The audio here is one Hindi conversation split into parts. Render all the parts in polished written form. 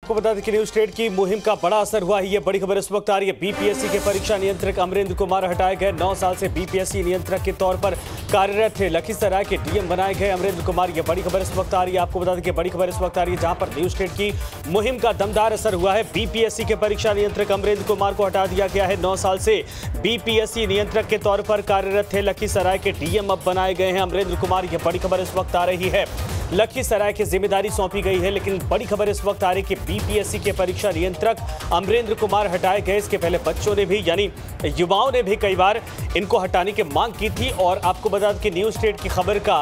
आपको बता दें कि न्यूज स्टेट की मुहिम का बड़ा असर हुआ है। ये बड़ी खबर इस वक्त आ रही है। बीपीएससी के परीक्षा नियंत्रक अमरेंद्र कुमार हटाए गए। 9 साल से बीपीएससी नियंत्रक के तौर पर कार्यरत थे। लखीसराय के डीएम बनाए गए अमरेंद्र कुमार। ये बड़ी खबर इस वक्त आ रही है। आपको बता दें कि बड़ी खबर इस वक्त आ रही है जहां पर न्यूज स्टेट की मुहिम का दमदार असर हुआ है। बीपीएससी के परीक्षा नियंत्रक अमरेंद्र कुमार को हटा दिया गया है। 9 साल से बीपीएससी नियंत्रक के तौर पर कार्यरत थे। लखीसराय के डीएम अब बनाए गए हैं अमरेंद्र कुमार। यह बड़ी खबर इस वक्त आ रही है। लखीसराय की जिम्मेदारी सौंपी गई है, लेकिन बड़ी खबर इस वक्त आ रही है कि बीपीएससी के परीक्षा नियंत्रक अमरेंद्र कुमार हटाए गए। इसके पहले बच्चों ने भी यानी युवाओं ने भी कई बार इनको हटाने की मांग की थी और आपको बता दें कि न्यूज स्टेट की खबर का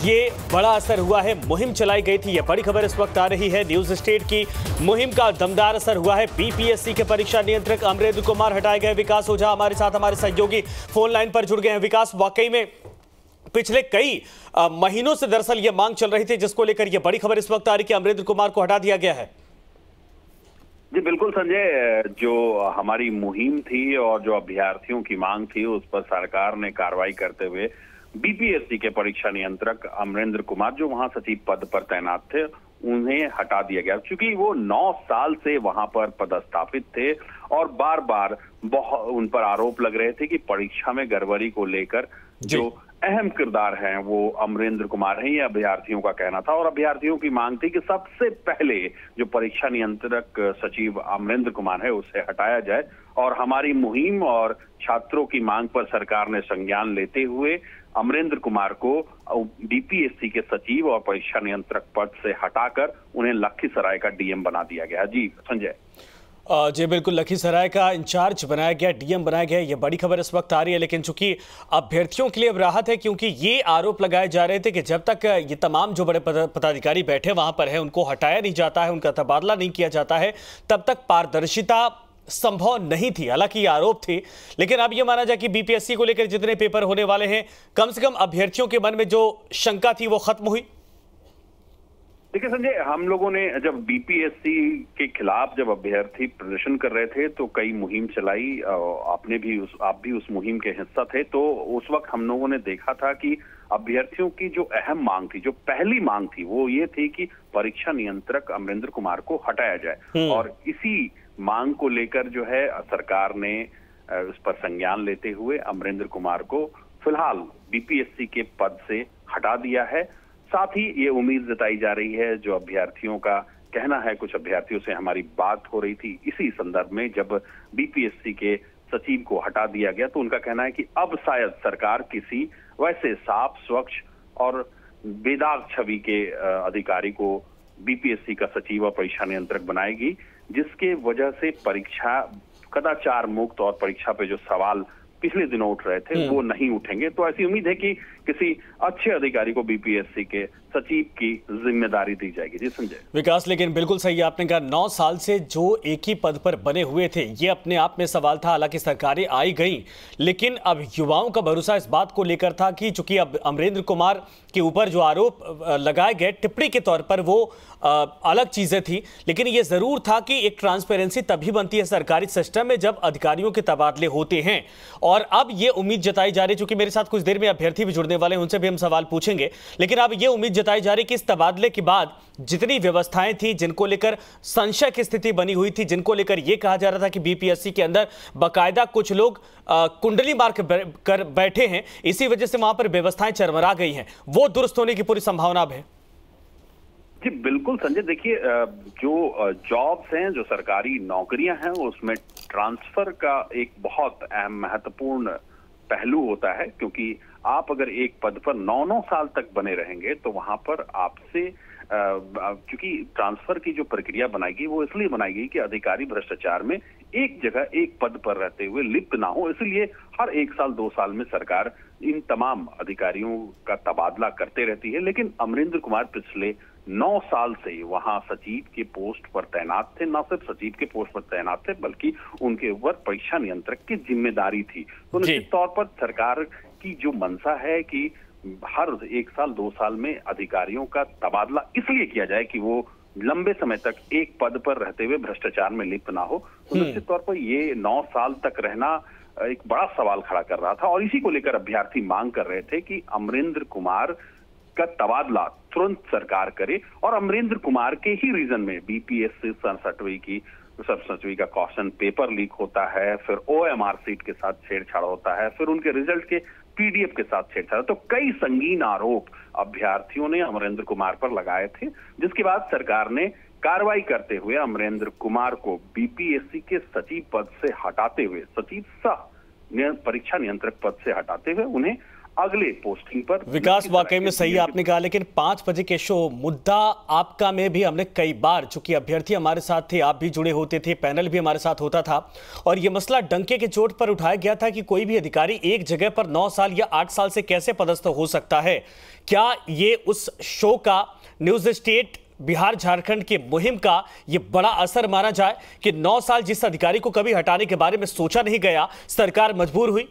ये बड़ा असर हुआ है। मुहिम चलाई गई थी। यह बड़ी खबर इस वक्त आ रही है। न्यूज स्टेट की मुहिम का दमदार असर हुआ है। बीपीएससी के परीक्षा नियंत्रक अमरेंद्र कुमार हटाए गए। विकास ओझा हमारे साथ हमारे सहयोगी फोन लाइन पर जुड़ गए हैं। विकास, वाकई में पिछले कई महीनों से दरअसल ये मांग चल रही थी, जिसको लेकर ये बड़ी खबर इस वक्त आ रही है कि अमरेंद्र कुमार को हटा दिया गया है। जी बिल्कुल संजय, जो हमारी मुहिम थी और जो अभ्यर्थियों की मांग थी उस पर सरकार ने कार्रवाई करते हुए बीपीएससी के परीक्षा नियंत्रक अमरेंद्र कुमार, जो वहां सचिव पद पर तैनात थे, उन्हें हटा दिया गया। क्योंकि वो 9 साल से वहां पर पदस्थापित थे और बार बार उन पर आरोप लग रहे थे कि परीक्षा में गड़बड़ी को लेकर जो अहम किरदार हैं वो अमरेंद्र कुमार हैं, ये अभ्यर्थियों का कहना था। और अभ्यर्थियों की मांग थी कि सबसे पहले जो परीक्षा नियंत्रक सचिव अमरेंद्र कुमार है उसे हटाया जाए। और हमारी मुहिम और छात्रों की मांग पर सरकार ने संज्ञान लेते हुए अमरेंद्र कुमार को बीपीएससी के सचिव और परीक्षा नियंत्रक पद से हटाकर उन्हें लखीसराय का डीएम बना दिया गया। जी संजय। जी बिल्कुल, लखीसराय का इंचार्ज बनाया गया, डीएम बनाया गया। ये बड़ी खबर इस वक्त आ रही है। लेकिन चूंकि अभ्यर्थियों के लिए अब राहत है, क्योंकि ये आरोप लगाए जा रहे थे कि जब तक ये तमाम जो बड़े पदाधिकारी बैठे वहां पर है उनको हटाया नहीं जाता है, उनका तबादला नहीं किया जाता है, तब तक पारदर्शिता संभव नहीं थी। हालांकि ये आरोप थे, लेकिन अब ये माना जाए कि बीपीएससी को लेकर जितने पेपर होने वाले हैं, कम से कम अभ्यर्थियों के मन में जो शंका थी वो खत्म हुई। देखिए संजय, हम लोगों ने जब बीपीएससी के खिलाफ जब अभ्यर्थी प्रदर्शन कर रहे थे तो कई मुहिम चलाई। आप भी उस मुहिम के हिस्सा थे। तो उस वक्त हम लोगों ने देखा था कि अभ्यर्थियों की जो अहम मांग थी, जो पहली मांग थी, वो ये थी कि परीक्षा नियंत्रक अमरेंद्र कुमार को हटाया जाए। और इसी मांग को लेकर जो है सरकार ने उस पर संज्ञान लेते हुए अमरेंद्र कुमार को फिलहाल बीपीएससी के पद से हटा दिया है। साथ ही ये उम्मीद जताई जा रही है, जो अभ्यर्थियों का कहना है, कुछ अभ्यर्थियों से हमारी बात हो रही थी इसी संदर्भ में, जब बीपीएससी के सचिव को हटा दिया गया तो उनका कहना है कि अब शायद सरकार किसी वैसे साफ, स्वच्छ और बेदाग छवि के अधिकारी को बीपीएससी का सचिव और परीक्षा नियंत्रक बनाएगी, जिसके वजह से परीक्षा कदाचार मुक्त और परीक्षा पे जो सवाल पिछले दिनों उठ रहे थे वो नहीं उठेंगे। तो ऐसी उम्मीद है कि किसी अच्छे अधिकारी को बीपीएससी के सचिव की जिम्मेदारी दी जाएगी। जी संजय। विकास, लेकिन बिल्कुल सही आपने कहा, 9 साल से जो एक ही पद पर बने हुए थे, ये अपने आप में सवाल था। हालांकि सरकारें आई गई, लेकिन अब युवाओं का भरोसा इस बात को लेकर था कि चूंकि अब अमरेंद्र कुमार के ऊपर जो आरोप लगाए गए टिप्पणी के तौर पर, वो अलग चीजें थी। लेकिन ये जरूर था कि एक ट्रांसपेरेंसी तभी बनती है सरकारी सिस्टम में जब अधिकारियों के तबादले होते हैं। और अब ये उम्मीद जताई जा रही, चूंकि मेरे साथ कुछ देर में अभ्यर्थी भी जुड़ने वाले हैं, उनसे भी हम सवाल पूछेंगे, लेकिन अब ये उम्मीद जताई जा रही कि इस तबादले के बाद जितनी व्यवस्थाएं थी, जिनको लेकर संशय की स्थिति बनी हुई थी, जिनको लेकर यह कहा जा रहा था कि बीपीएससी के अंदर बाकायदा कुछ लोग कुंडली मार कर बैठे हैं, इसी वजह से वहां पर व्यवस्थाएं चरमरा गई हैं, वो दुरुस्त होने की पूरी संभावना अब है। जी बिल्कुल संजय, देखिए जो जॉब्स हैं, जो सरकारी नौकरियां हैं, उसमें ट्रांसफर का एक बहुत अहम महत्वपूर्ण पहलू होता है। क्योंकि आप अगर एक पद पर 9 साल तक बने रहेंगे तो वहां पर आपसे क्योंकि ट्रांसफर की जो प्रक्रिया बनाएगी वो इसलिए बनाएगी कि अधिकारी भ्रष्टाचार में एक जगह एक पद पर रहते हुए लिप्त ना हो। इसलिए हर 1 साल 2 साल में सरकार इन तमाम अधिकारियों का तबादला करते रहती है। लेकिन अमरेंद्र कुमार पिछले 9 साल से वहां सचिव के पोस्ट पर तैनात थे। न सिर्फ सचिव के पोस्ट पर तैनात थे, बल्कि उनके ऊपर परीक्षा नियंत्रक की जिम्मेदारी थी। तो निश्चित तौर पर सरकार की जो मंशा है कि हर 1 साल 2 साल में अधिकारियों का तबादला इसलिए किया जाए कि वो लंबे समय तक एक पद पर रहते हुए भ्रष्टाचार में लिप्त ना हो। तो निश्चित तौर पर ये 9 साल तक रहना एक बड़ा सवाल खड़ा कर रहा था और इसी को लेकर अभ्यर्थी मांग कर रहे थे कि अमरेंद्र कुमार का तबादला तुरंत सरकार करे। और अमरेंद्र कुमार के ही रीजन में बीपीएससी 67वीं का क्वेश्चन पेपर लीक होता है, फिर ओएमआर सीट के साथ छेड़छाड़ होता है, फिर उनके रिजल्ट के पीडीएफ के साथ छेड़छाड़। तो कई संगीन आरोप अभ्यर्थियों ने अमरेंद्र कुमार पर लगाए थे, जिसके बाद सरकार ने कार्रवाई करते हुए अमरेंद्र कुमार को बीपीएससी के सचिव पद से हटाते हुए, सचिव सह परीक्षा नियंत्रक पद से हटाते हुए उन्हें अगले पोस्टिंग पर। विकास, वाकई में सही आपने कहा, लेकिन 5 बजे के शो मुद्दा आपका में भी हमने कई बार, चूंकि अभ्यर्थी हमारे साथ थे, आप भी जुड़े होते थे, पैनल भी हमारे साथ होता था, और यह मसला डंके के चोट पर उठाया गया था कि कोई भी अधिकारी एक जगह पर 9 साल या 8 साल से कैसे पदस्थ हो सकता है। क्या ये उस शो का, न्यूज स्टेट बिहार झारखंड के मुहिम का ये बड़ा असर माना जाए कि 9 साल जिस अधिकारी को कभी हटाने के बारे में सोचा नहीं गया, सरकार मजबूर हुई?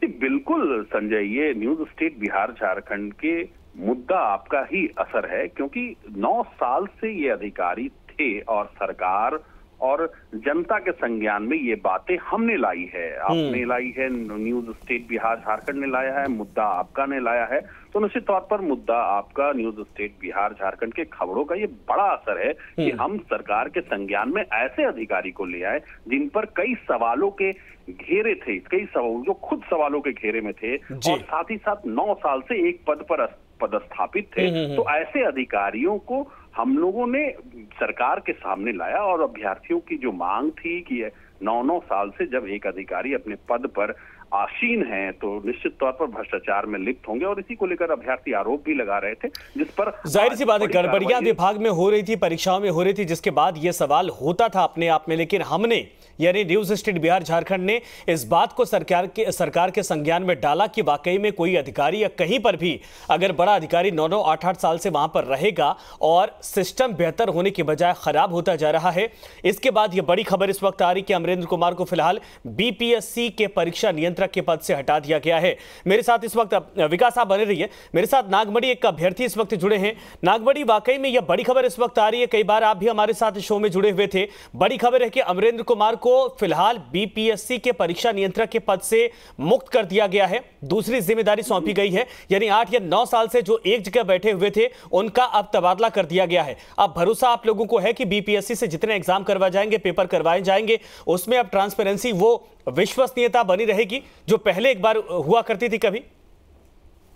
बिल्कुल संजय, ये न्यूज स्टेट बिहार झारखंड के मुद्दा आपका ही असर है, क्योंकि 9 साल से ये अधिकारी थे और सरकार और जनता के संज्ञान में ये बातें हमने लाई है, आपने लाई है, न्यूज स्टेट बिहार झारखंड ने लाया है, मुद्दा आपका ने लाया है। तो निश्चित तौर पर मुद्दा आपका, न्यूज स्टेट बिहार झारखंड के खबरों का ये बड़ा असर है कि हम सरकार के संज्ञान में ऐसे अधिकारी को ले आए जिन पर कई सवालों के घेरे थे, कई सवाल जो खुद सवालों के घेरे में थे, और साथ ही साथ 9 साल से एक पद पर पदस्थापित थे। तो ऐसे अधिकारियों को हम लोगों ने सरकार के सामने लाया, और अभ्यर्थियों की जो मांग थी कि 9 साल से जब एक अधिकारी अपने पद पर आसीन हैं तो निश्चित तौर पर भ्रष्टाचार में लिप्त होंगे, और इसी को लेकर अभ्यर्थी आरोप भी लगा रहे थे, जिस पर जाहिर सी बात है गड़बड़ियां विभाग में हो रही थी, परीक्षाओं में हो रही थी, जिसके बाद यह सवाल होता था अपने आप में। लेकिन हमने, यानी न्यूज स्टेट बिहार झारखंड ने इस बात को सरकार के संज्ञान में डाला कि वाकई में कोई अधिकारी या कहीं पर भी अगर बड़ा अधिकारी 9-9, 8-8 साल से वहां पर रहेगा और सिस्टम बेहतर होने के बजाय खराब होता जा रहा है। इसके बाद यह बड़ी खबर इस वक्त आ रही कि अमरेंद्र कुमार को फिलहाल बीपीएससी के परीक्षा नियंत्रक के पद से हटा दिया गया है। मेरे साथ इस वक्त विकास आप बने रहिए, मेरे साथ नागमणि एक अभ्यर्थी इस वक्त जुड़े हैं। नागमणि, वाकई में यह बड़ी खबर इस वक्त आ रही है, कई बार आप भी हमारे साथ शो में जुड़े हुए थे। बड़ी खबर है कि अमरेंद्र कुमार को फिलहाल बीपीएससी के परीक्षा नियंत्रक के पद से मुक्त कर दिया गया है, दूसरी जिम्मेदारी सौंपी गई है, यानी 8 या 9 साल से जो एक जगह बैठे हुए थे उनका अब तबादला कर दिया गया है। अब भरोसा आप लोगों को है कि बीपीएससी से जितने एग्जाम करवाए जाएंगे, पेपर करवाए जाएंगे, उसमें अब ट्रांसपेरेंसी, वो विश्वसनीयता बनी रहेगी जो पहले एक बार हुआ करती थी कभी?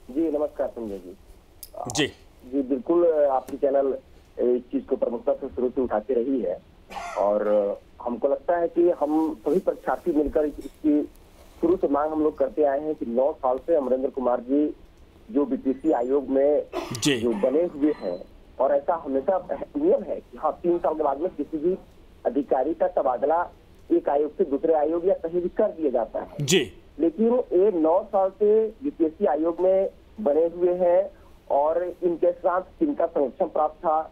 जी नमस्कार संजय जी। जी बिल्कुल, आपकी चैनल इस चीज को प्रमुखता से शुरू से उठाती रही है, और हमको लगता है कि हम सभी परीक्षार्थी मिलकर इसकी शुरू से मांग हम लोग करते आए हैं कि 9 साल से अमरेंद्र कुमार जी जो बीपीएससी आयोग में जो बने हुए हैं, और ऐसा हमेशा नियम है कि हाँ 3 साल के बाद में किसी भी अधिकारी का तबादला एक आयोग से दूसरे आयोग या कहीं भी कर दिया जाता है जी। लेकिन ये 9 साल से बीपीएससी आयोग में बने हुए हैं, और इनके साथ जिनका संरक्षण प्राप्त था,